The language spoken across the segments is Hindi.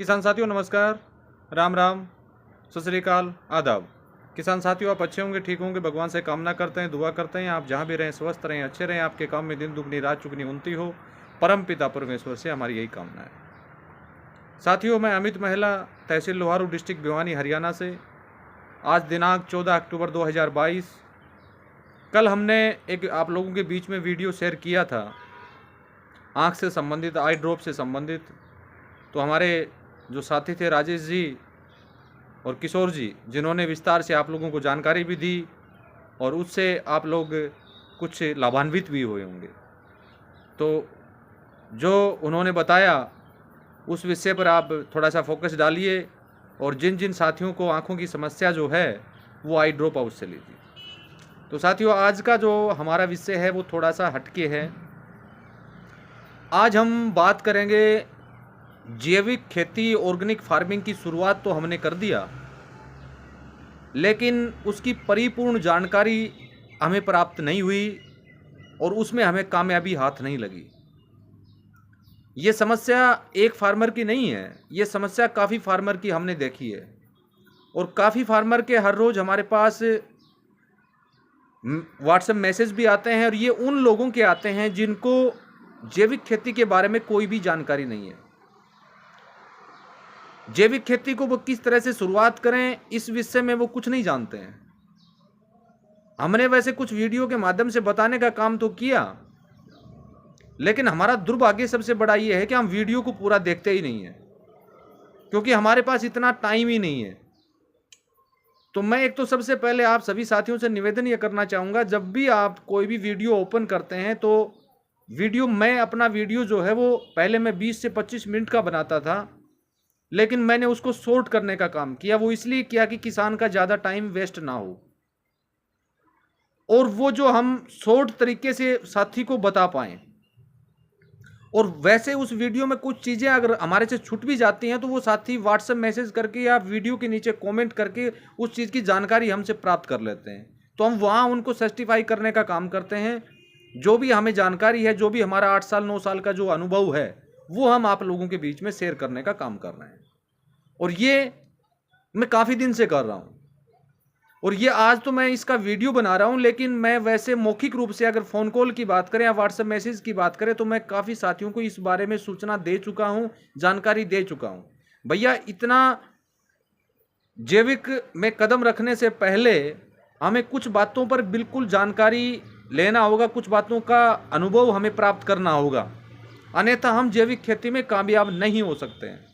किसान साथियों नमस्कार, राम राम, सत श्री अकाल, आदाब। किसान साथियों आप अच्छे होंगे, ठीक होंगे, भगवान से कामना करते हैं, दुआ करते हैं आप जहाँ भी रहें स्वस्थ रहें, अच्छे रहें, आपके काम में दिन दुगनी रात चुगनी उन्नति हो, परम पिता परमेश्वर से हमारी यही कामना है। साथियों मैं अमित महिला, तहसील लोहारू, डिस्ट्रिक्ट भिवानी, हरियाणा से। आज दिनांक 14 अक्टूबर 2022। कल हमने एक आप लोगों के बीच में वीडियो शेयर किया था आँख से संबंधित, आई ड्रॉप से संबंधित। तो हमारे जो साथी थे राजेश जी और किशोर जी, जिन्होंने विस्तार से आप लोगों को जानकारी भी दी और उससे आप लोग कुछ लाभान्वित भी हुए होंगे। तो जो उन्होंने बताया उस विषय पर आप थोड़ा सा फोकस डालिए और जिन जिन साथियों को आँखों की समस्या जो है वो आई ड्रॉप आउट से लीजिए। तो साथियों आज का जो हमारा विषय है वो थोड़ा सा हटके है। आज हम बात करेंगे जैविक खेती, ऑर्गेनिक फार्मिंग की शुरुआत तो हमने कर दिया, लेकिन उसकी परिपूर्ण जानकारी हमें प्राप्त नहीं हुई और उसमें हमें कामयाबी हाथ नहीं लगी। ये समस्या एक फार्मर की नहीं है, ये समस्या काफ़ी फार्मर की हमने देखी है और काफ़ी फार्मर के हर रोज़ हमारे पास व्हाट्सएप मैसेज भी आते हैं और ये उन लोगों के आते हैं जिनको जैविक खेती के बारे में कोई भी जानकारी नहीं है। जैविक खेती को वो किस तरह से शुरुआत करें इस विषय में वो कुछ नहीं जानते हैं। हमने वैसे कुछ वीडियो के माध्यम से बताने का काम तो किया, लेकिन हमारा दुर्भाग्य सबसे बड़ा ये है कि हम वीडियो को पूरा देखते ही नहीं है, क्योंकि हमारे पास इतना टाइम ही नहीं है। तो मैं एक तो सबसे पहले आप सभी साथियों से निवेदन ये करना चाहूँगा, जब भी आप कोई भी वीडियो ओपन करते हैं तो मैं अपना वीडियो जो है वो पहले मैं 20 से 25 मिनट का बनाता था, लेकिन मैंने उसको शॉर्ट करने का काम किया। वो इसलिए किया कि किसान का ज़्यादा टाइम वेस्ट ना हो और वो जो हम शॉर्ट तरीके से साथी को बता पाएँ। और वैसे उस वीडियो में कुछ चीज़ें अगर हमारे से छूट भी जाती हैं तो वो साथी व्हाट्सएप मैसेज करके या वीडियो के नीचे कमेंट करके उस चीज़ की जानकारी हमसे प्राप्त कर लेते हैं। तो हम वहाँ उनको सर्टिफाई करने का काम करते हैं। जो भी हमें जानकारी है, जो भी हमारा 8 साल 9 साल का जो अनुभव है, वो हम आप लोगों के बीच में शेयर करने का काम कर रहे हैं और ये मैं काफ़ी दिन से कर रहा हूँ। और ये आज तो मैं इसका वीडियो बना रहा हूँ, लेकिन मैं वैसे मौखिक रूप से अगर फ़ोन कॉल की बात करें या व्हाट्सएप मैसेज की बात करें तो मैं काफ़ी साथियों को इस बारे में सूचना दे चुका हूँ, जानकारी दे चुका हूँ। भैया इतना जैविक में कदम रखने से पहले हमें कुछ बातों पर बिल्कुल जानकारी लेना होगा, कुछ बातों का अनुभव हमें प्राप्त करना होगा, अन्यथा हम जैविक खेती में कामयाब नहीं हो सकते हैं।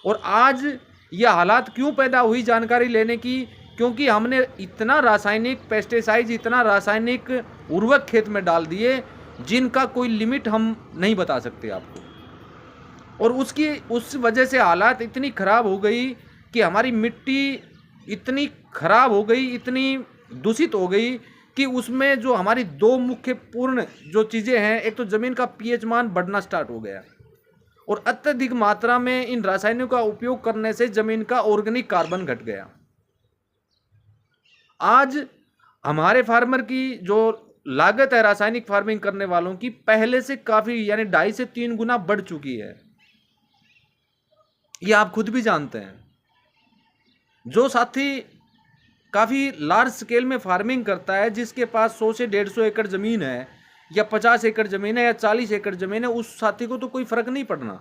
और आज ये हालात क्यों पैदा हुई जानकारी लेने की, क्योंकि हमने इतना रासायनिक पेस्टिसाइड, इतना रासायनिक उर्वरक खेत में डाल दिए जिनका कोई लिमिट हम नहीं बता सकते आपको। और उस वजह से हालात इतनी खराब हो गई कि हमारी मिट्टी इतनी खराब हो गई, इतनी दूषित हो गई कि उसमें जो हमारी दो मुख्य पूर्ण जो चीज़ें हैं, एक तो ज़मीन का पीएच मान बढ़ना स्टार्ट हो गया और अत्यधिक मात्रा में इन रासायनिकों का उपयोग करने से ज़मीन का ऑर्गेनिक कार्बन घट गया। आज हमारे फार्मर की जो लागत है रासायनिक फार्मिंग करने वालों की, पहले से काफ़ी यानी 2.5 से 3 गुना बढ़ चुकी है। ये आप खुद भी जानते हैं। जो साथी काफ़ी लार्ज स्केल में फार्मिंग करता है, जिसके पास 100 से 150 एकड़ ज़मीन है या 50 एकड़ ज़मीन है या 40 एकड़ ज़मीन है, उस साथी को तो कोई फ़र्क नहीं पड़ना।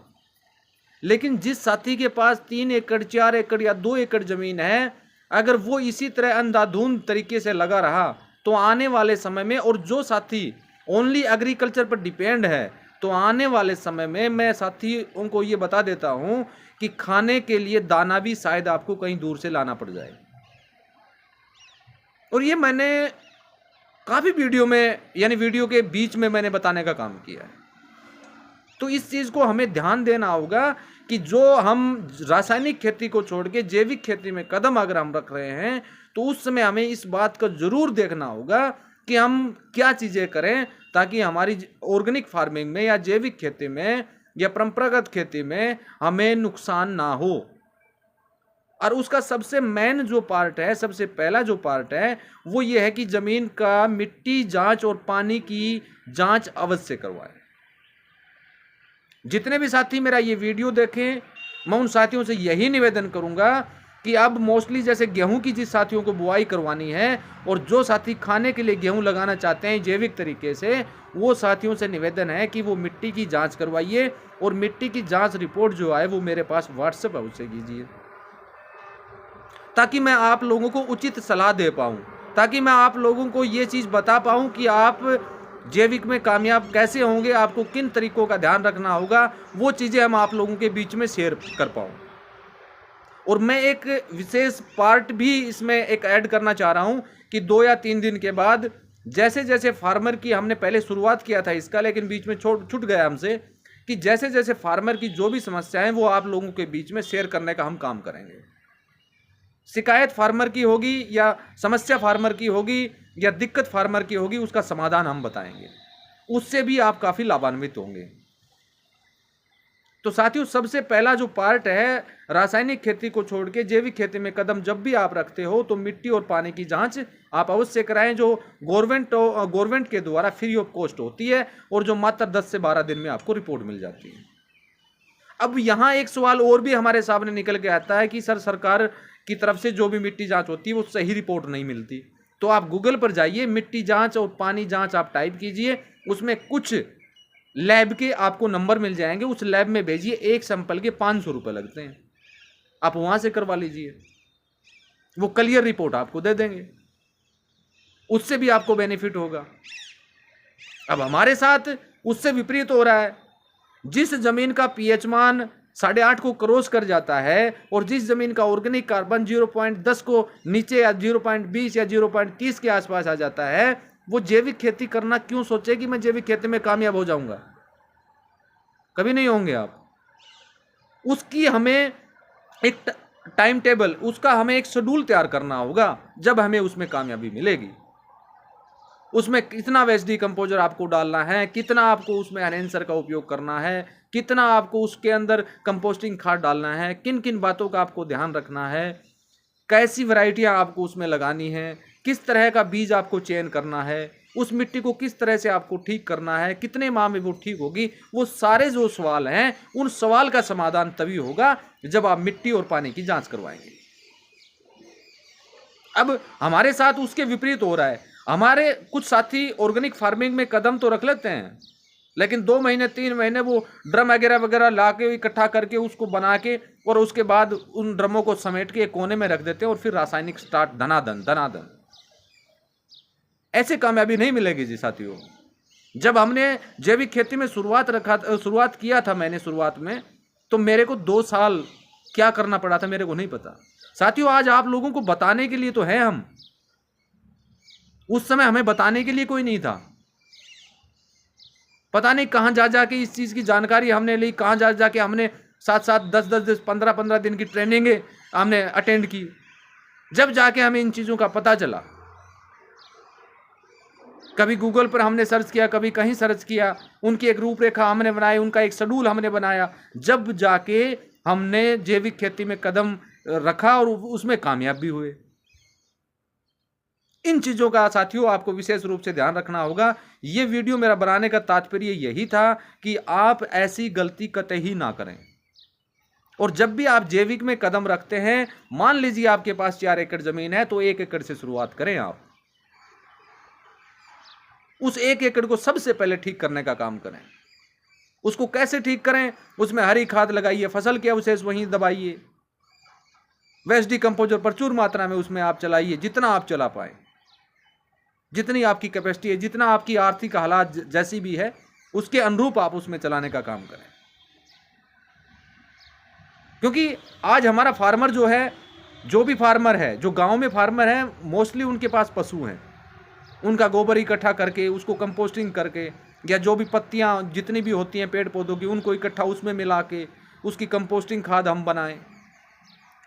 लेकिन जिस साथी के पास 3 एकड़ 4 एकड़ या 2 एकड़ ज़मीन है, अगर वो इसी तरह अंधाधुंध तरीके से लगा रहा तो आने वाले समय में, और जो साथी ओनली एग्रीकल्चर पर डिपेंड है, तो आने वाले समय में मैं साथियों को ये बता देता हूँ कि खाने के लिए दाना भी शायद आपको कहीं दूर से लाना पड़ जाए। और ये मैंने काफ़ी वीडियो में यानी वीडियो के बीच में मैंने बताने का काम किया है। तो इस चीज़ को हमें ध्यान देना होगा कि जो हम रासायनिक खेती को छोड़ के जैविक खेती में कदम अगर हम रख रहे हैं तो उस समय हमें इस बात को ज़रूर देखना होगा कि हम क्या चीज़ें करें ताकि हमारी ऑर्गेनिक फार्मिंग में या जैविक खेती में या परंपरागत खेती में हमें नुकसान ना हो। और उसका सबसे मेन जो पार्ट है, सबसे पहला जो पार्ट है वो ये है कि ज़मीन का मिट्टी जांच और पानी की जांच अवश्य करवाएं। जितने भी साथी मेरा ये वीडियो देखें मैं उन साथियों से यही निवेदन करूंगा कि अब मोस्टली जैसे गेहूं की जिस साथियों को बुआई करवानी है और जो साथी खाने के लिए गेहूं लगाना चाहते हैं जैविक तरीके से, वो साथियों से निवेदन है कि वो मिट्टी की जांच करवाइए और मिट्टी की जांच रिपोर्ट जो है वो मेरे पास व्हाट्सएप है उससे कीजिए, ताकि मैं आप लोगों को उचित सलाह दे पाऊं, ताकि मैं आप लोगों को ये चीज़ बता पाऊं कि आप जैविक में कामयाब कैसे होंगे, आपको किन तरीकों का ध्यान रखना होगा, वो चीज़ें हम आप लोगों के बीच में शेयर कर पाऊं। और मैं एक विशेष पार्ट भी इसमें एक ऐड करना चाह रहा हूं कि 2 या 3 दिन के बाद जैसे जैसे फार्मर की हमने पहले शुरुआत किया था इसका, लेकिन बीच में छूट गया हमसे, कि जैसे जैसे फार्मर की जो भी समस्याएं वो आप लोगों के बीच में शेयर करने का हम काम करेंगे। शिकायत फार्मर की होगी या समस्या फार्मर की होगी या दिक्कत फार्मर की होगी, उसका समाधान हम बताएंगे, उससे भी आप काफ़ी लाभान्वित होंगे। तो साथियों, सबसे पहला जो पार्ट है, रासायनिक खेती को छोड़ के जैविक खेती में कदम जब भी आप रखते हो तो मिट्टी और पानी की जांच आप अवश्य कराएं, जो गवर्नमेंट के द्वारा फ्री ऑफ कॉस्ट होती है और जो मात्र 10 से 12 दिन में आपको रिपोर्ट मिल जाती है। अब यहाँ एक सवाल और भी हमारे सामने निकल के आता है कि सर, सरकार की तरफ से जो भी मिट्टी जांच होती है वो सही रिपोर्ट नहीं मिलती। तो आप गूगल पर जाइए, मिट्टी जांच और पानी जांच आप टाइप कीजिए, उसमें कुछ लैब के आपको नंबर मिल जाएंगे, उस लैब में भेजिए, एक सैंपल के 500 रुपये लगते हैं, आप वहां से करवा लीजिए, वो क्लियर रिपोर्ट आपको दे देंगे, उससे भी आपको बेनिफिट होगा। अब हमारे साथ उससे विपरीत हो रहा है, जिस जमीन का पीएच मान 8.5 को क्रॉस कर जाता है और जिस जमीन का ऑर्गेनिक कार्बन 0.10 को नीचे या 0.20 या 0.30 के आसपास आ जाता है, वो जैविक खेती करना क्यों सोचे कि मैं जैविक खेती में कामयाब हो जाऊंगा? कभी नहीं होंगे आप। उसकी हमें एक टाइम टेबल, उसका हमें एक शेड्यूल तैयार करना होगा, जब हमें उसमें कामयाबी मिलेगी। उसमें कितना वेस्ट डिकम्पोजर आपको डालना है, कितना आपको उसमें एनहेंसर का उपयोग करना है, कितना आपको उसके अंदर कंपोस्टिंग खाद डालना है, किन किन बातों का आपको ध्यान रखना है, कैसी वैरायटियां आपको उसमें लगानी है, किस तरह का बीज आपको चयन करना है, उस मिट्टी को किस तरह से आपको ठीक करना है, कितने माह में वो ठीक होगी, वो सारे जो सवाल हैं, उन सवाल का समाधान तभी होगा जब आप मिट्टी और पानी की जांच करवाएंगे। अब हमारे साथ उसके विपरीत हो रहा है। हमारे कुछ साथी ऑर्गेनिक फार्मिंग में कदम तो रख लेते हैं, लेकिन 2 महीने 3 महीने वो ड्रम वगैरह ला के इकट्ठा करके उसको बना के और उसके बाद उन ड्रमों को समेट के एक कोने में रख देते हैं और फिर रासायनिक स्टार्ट धनाधन। ऐसे कामयाबी नहीं मिलेगी जी साथियों। जब हमने जैविक खेती में शुरुआत किया था, मैंने शुरुआत में, तो मेरे को 2 साल क्या करना पड़ा था मेरे को नहीं पता साथियों। आज आप लोगों को बताने के लिए तो है हम, उस समय हमें बताने के लिए कोई नहीं था। पता नहीं कहां जा जाके इस चीज की जानकारी हमने ली, कहां जा जाके हमने 7-7 10-10 15-15 दिन की ट्रेनिंग हमने अटेंड की, जब जाके हमें इन चीजों का पता चला। कभी गूगल पर हमने सर्च किया, कभी कहीं सर्च किया, उनकी एक रूपरेखा हमने बनाई, उनका एक शेड्यूल हमने बनाया, जब जाके हमने जैविक खेती में कदम रखा और उसमें कामयाब भी हुए। इन चीजों का साथियों आपको विशेष रूप से ध्यान रखना होगा। यह वीडियो मेरा बनाने का तात्पर्य यही था कि आप ऐसी गलती कतई ना करें। और जब भी आप जैविक में कदम रखते हैं, मान लीजिए आपके पास 4 एकड़ जमीन है, तो 1 एकड़ से शुरुआत करें। आप उस 1 एकड़ को सबसे पहले ठीक करने का काम करें। उसको कैसे ठीक करें? उसमें हरी खाद लगाइए, फसल के अवशेष वहीं दबाइए, वेस्ट डिकम्पोजर प्रचुर मात्रा में उसमें आप चलाइए, जितना आप चला पाए, जितनी आपकी कैपेसिटी है, जितना आपकी आर्थिक हालात जैसी भी है, उसके अनुरूप आप उसमें चलाने का काम करें। क्योंकि आज हमारा फार्मर जो है, जो भी फार्मर है, जो गांव में फार्मर है, मोस्टली उनके पास पशु हैं। उनका गोबर इकट्ठा करके, उसको कंपोस्टिंग करके, या जो भी पत्तियां जितनी भी होती हैं पेड़ पौधों की, उनको इकट्ठा उसमें मिला के उसकी कंपोस्टिंग खाद हम बनाएं।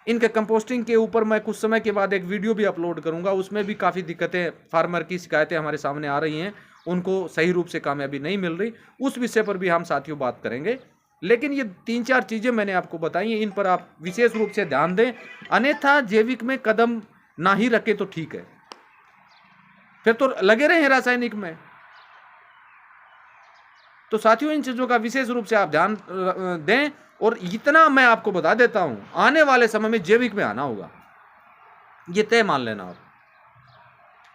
इनके कंपोस्टिंग के ऊपर मैं कुछ समय के बाद एक वीडियो भी अपलोड करूंगा, उसमें भी काफ़ी दिक्कतें, फार्मर की शिकायतें हमारे सामने आ रही हैं, उनको सही रूप से कामयाबी नहीं मिल रही। उस विषय पर भी हम साथियों बात करेंगे। लेकिन ये 3-4 चीज़ें मैंने आपको बताई हैं, इन पर आप विशेष रूप से ध्यान दें, अन्यथा जैविक में कदम ना ही रखे तो ठीक है, फिर तो लगे रहे रासायनिक में। तो साथियों इन चीज़ों का विशेष रूप से आप ध्यान दें। और इतना मैं आपको बता देता हूं, आने वाले समय में जैविक में आना होगा, ये तय मान लेना आप।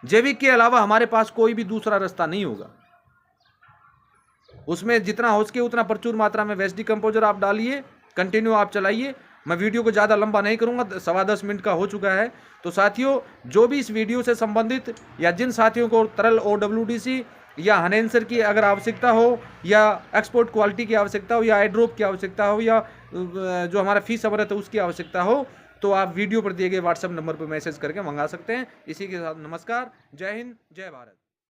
जैविक के अलावा हमारे पास कोई भी दूसरा रास्ता नहीं होगा। उसमें जितना हो सके उतना प्रचुर मात्रा में वेस्ट डिकम्पोजर आप डालिए, कंटिन्यू आप चलाइए। मैं वीडियो को ज़्यादा लंबा नहीं करूंगा, 10.25 मिनट का हो चुका है। तो साथियों जो भी इस वीडियो से संबंधित या जिन साथियों को तरल OWDC या हनेंसर की अगर आवश्यकता हो, या एक्सपोर्ट क्वालिटी की आवश्यकता हो, या एड्रोप की आवश्यकता हो, या जो हमारा फीस अमृत है उसकी आवश्यकता हो, तो आप वीडियो पर दिए गए व्हाट्सएप नंबर पर मैसेज करके मंगा सकते हैं। इसी के साथ नमस्कार, जय हिंद, जय भारत।